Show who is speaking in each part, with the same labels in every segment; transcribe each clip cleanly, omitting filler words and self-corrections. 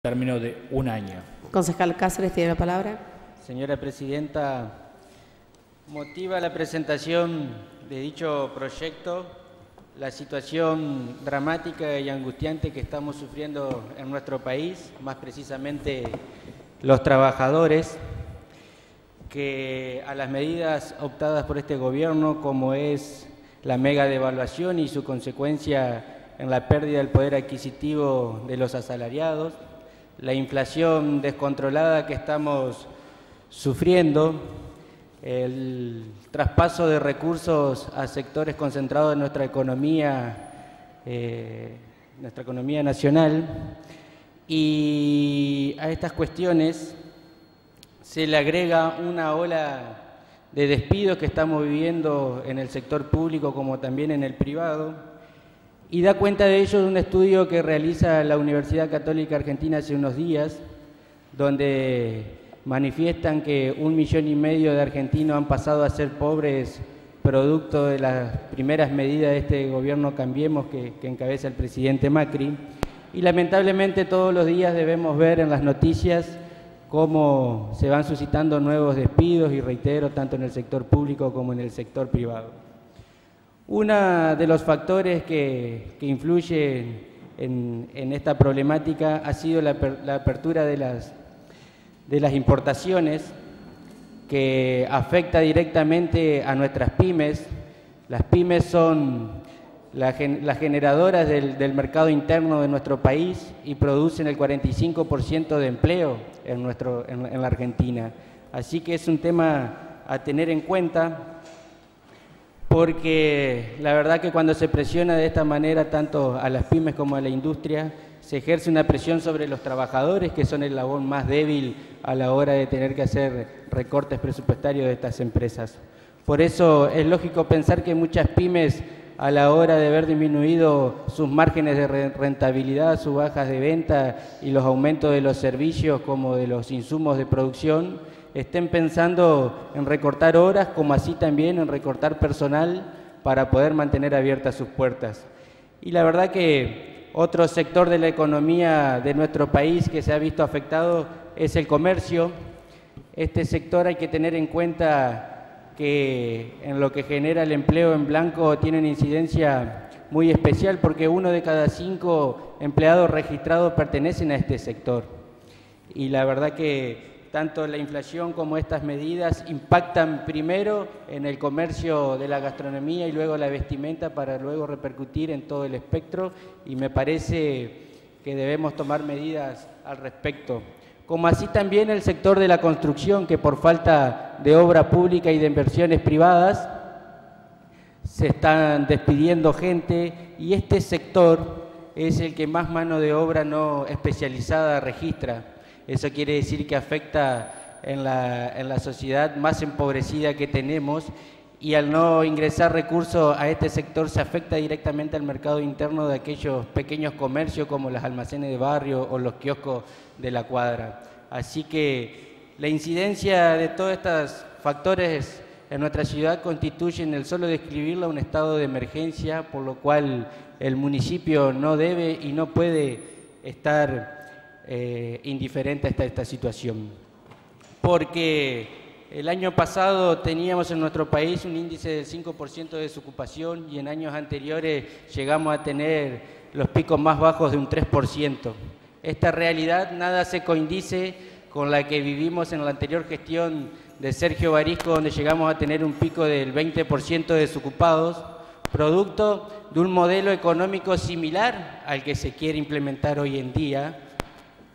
Speaker 1: término de un año.
Speaker 2: Concejal Cáceres tiene la palabra.
Speaker 3: Señora Presidenta, motiva la presentación de dicho proyecto la situación dramática y angustiante que estamos sufriendo en nuestro país, más precisamente los trabajadores, que a las medidas optadas por este gobierno, como es la mega devaluación y su consecuencia en la pérdida del poder adquisitivo de los asalariados, la inflación descontrolada que estamos sufriendo, el traspaso de recursos a sectores concentrados en nuestra economía nacional, y a estas cuestiones se le agrega una ola de despidos que estamos viviendo en el sector público como también en el privado, y da cuenta de ello de un estudio que realiza la Universidad Católica Argentina hace unos días, donde manifiestan que 1,5 millones de argentinos han pasado a ser pobres producto de las primeras medidas de este gobierno Cambiemos que encabeza el presidente Macri. Y lamentablemente todos los días debemos ver en las noticias cómo se van suscitando nuevos despidos, y reitero, tanto en el sector público como en el sector privado. Uno de los factores que influye en esta problemática ha sido la apertura de las importaciones, que afecta directamente a nuestras pymes. Las pymes son las generadoras del mercado interno de nuestro país y producen el 45% de empleo en la Argentina. Así que es un tema a tener en cuenta, porque la verdad que cuando se presiona de esta manera tanto a las pymes como a la industria, se ejerce una presión sobre los trabajadores, que son el eslabón más débil a la hora de tener que hacer recortes presupuestarios de estas empresas. Por eso es lógico pensar que muchas pymes, a la hora de haber disminuido sus márgenes de rentabilidad, sus bajas de venta y los aumentos de los servicios como de los insumos de producción, estén pensando en recortar horas, como así también en recortar personal para poder mantener abiertas sus puertas. Y la verdad que otro sector de la economía de nuestro país que se ha visto afectado es el comercio. Este sector hay que tener en cuenta que en lo que genera el empleo en blanco tiene una incidencia muy especial, porque 1 de cada 5 empleados registrados pertenecen a este sector. Y la verdad que tanto la inflación como estas medidas impactan primero en el comercio de la gastronomía y luego la vestimenta, para luego repercutir en todo el espectro, y me parece que debemos tomar medidas al respecto. Como así también el sector de la construcción, que por falta de obra pública y de inversiones privadas se están despidiendo gente, y este sector es el que más mano de obra no especializada registra. Eso quiere decir que afecta en la sociedad más empobrecida que tenemos, y al no ingresar recursos a este sector se afecta directamente al mercado interno de aquellos pequeños comercios como los almacenes de barrio o los kioscos de la cuadra. Así que la incidencia de todos estos factores en nuestra ciudad constituyen, el solo describirla, un estado de emergencia, por lo cual el municipio no debe y no puede estar indiferente a esta situación, porque el año pasado teníamos en nuestro país un índice del 5% de desocupación, y en años anteriores llegamos a tener los picos más bajos de un 3%. Esta realidad nada se coincide con la que vivimos en la anterior gestión de Sergio Barisco, donde llegamos a tener un pico del 20% de desocupados, producto de un modelo económico similar al que se quiere implementar hoy en día,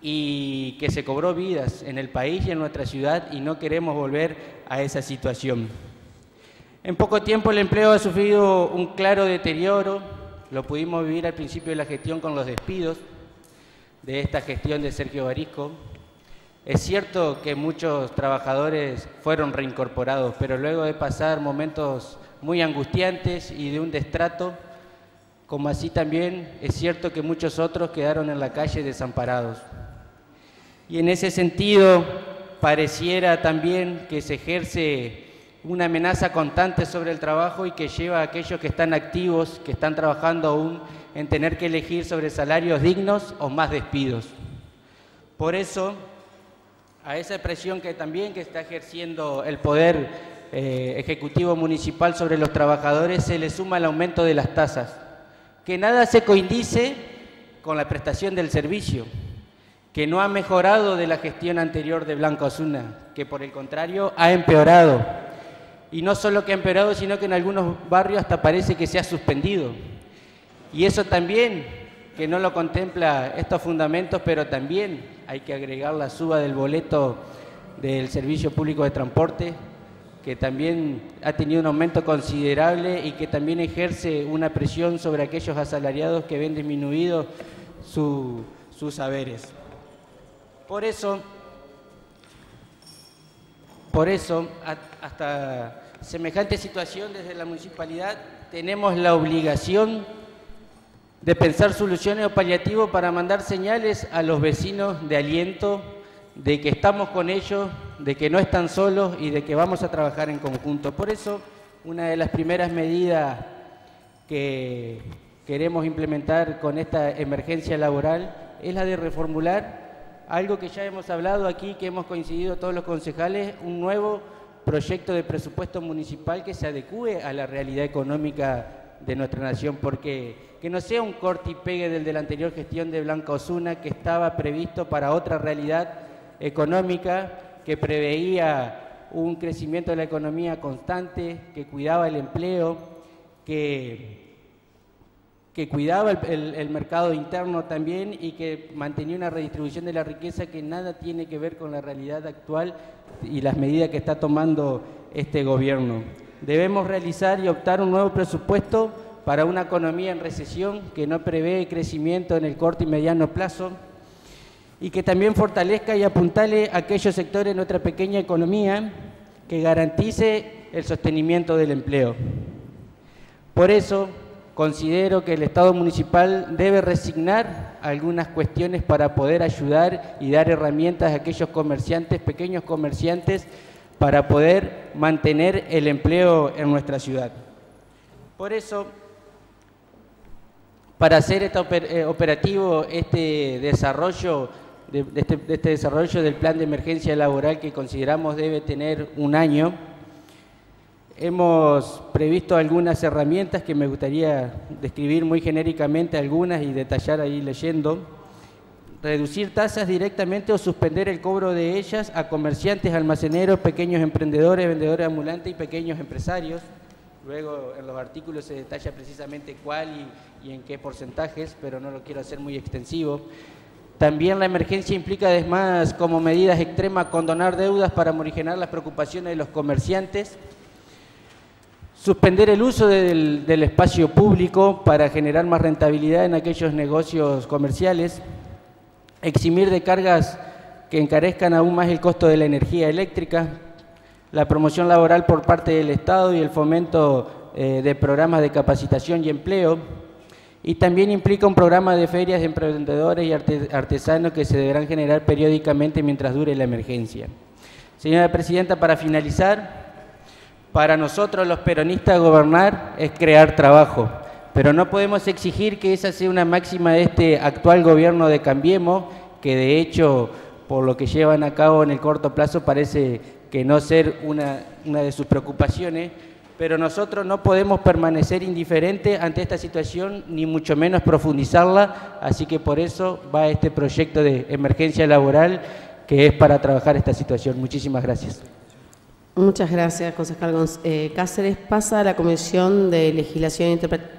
Speaker 3: y que se cobró vidas en el país y en nuestra ciudad, y no queremos volver a esa situación. En poco tiempo el empleo ha sufrido un claro deterioro. Lo pudimos vivir al principio de la gestión con los despidos de esta gestión de Sergio Barisco. Es cierto que muchos trabajadores fueron reincorporados, pero luego de pasar momentos muy angustiantes y de un destrato, como así también es cierto que muchos otros quedaron en la calle desamparados. Y en ese sentido, pareciera también que se ejerce una amenaza constante sobre el trabajo, y que lleva a aquellos que están activos, que están trabajando aún, en tener que elegir sobre salarios dignos o más despidos. Por eso, a esa presión que está ejerciendo el Poder Ejecutivo Municipal sobre los trabajadores se le suma el aumento de las tasas, que nada se coincide con la prestación del servicio, que no ha mejorado de la gestión anterior de Blanca Osuna, que por el contrario ha empeorado. Y no solo que ha empeorado, sino que en algunos barrios hasta parece que se ha suspendido. Y eso también, que no lo contempla estos fundamentos, pero también hay que agregar la suba del boleto del Servicio Público de Transporte, que también ha tenido un aumento considerable y que también ejerce una presión sobre aquellos asalariados que ven disminuidos sus saberes. Por eso, hasta semejante situación desde la municipalidad tenemos la obligación de pensar soluciones o paliativos para mandar señales a los vecinos de aliento, de que estamos con ellos, de que no están solos y de que vamos a trabajar en conjunto. Por eso, una de las primeras medidas que queremos implementar con esta emergencia laboral es la de reformular algo que ya hemos hablado aquí, que hemos coincidido todos los concejales, un nuevo proyecto de presupuesto municipal que se adecúe a la realidad económica de nuestra nación, porque que no sea un corte y pegue del de la anterior gestión de Blanca Osuna, que estaba previsto para otra realidad económica, que preveía un crecimiento de la economía constante, que cuidaba el empleo, que cuidaba el mercado interno también y que mantenía una redistribución de la riqueza que nada tiene que ver con la realidad actual y las medidas que está tomando este gobierno. Debemos realizar y optar un nuevo presupuesto para una economía en recesión que no prevé crecimiento en el corto y mediano plazo y que también fortalezca y apuntale a aquellos sectores de nuestra pequeña economía que garantice el sostenimiento del empleo. Por eso, considero que el Estado municipal debe resignar algunas cuestiones para poder ayudar y dar herramientas a aquellos comerciantes, pequeños comerciantes, para poder mantener el empleo en nuestra ciudad. Por eso, para hacer operativo este desarrollo del plan de emergencia laboral, que consideramos debe tener un año, hemos previsto algunas herramientas que me gustaría describir muy genéricamente algunas y detallar ahí leyendo. Reducir tasas directamente o suspender el cobro de ellas a comerciantes, almaceneros, pequeños emprendedores, vendedores ambulantes y pequeños empresarios. Luego en los artículos se detalla precisamente cuál y en qué porcentajes, pero no lo quiero hacer muy extensivo. También la emergencia implica además como medidas extremas condonar deudas para morigerar las preocupaciones de los comerciantes. Suspender el uso del espacio público para generar más rentabilidad en aquellos negocios comerciales. Eximir de cargas que encarezcan aún más el costo de la energía eléctrica. La promoción laboral por parte del Estado y el fomento de programas de capacitación y empleo. Y también implica un programa de ferias de emprendedores y artesanos que se deberán generar periódicamente mientras dure la emergencia. Señora Presidenta, para finalizar, para nosotros los peronistas gobernar es crear trabajo, pero no podemos exigir que esa sea una máxima de este actual gobierno de Cambiemos, que de hecho, por lo que llevan a cabo en el corto plazo, parece que no ser una de sus preocupaciones, pero nosotros no podemos permanecer indiferentes ante esta situación, ni mucho menos profundizarla, así que por eso va este proyecto de emergencia laboral, que es para trabajar esta situación. Muchísimas gracias.
Speaker 2: Muchas gracias, concejal Cáceres. Pasa a la Comisión de Legislación e Interpretación.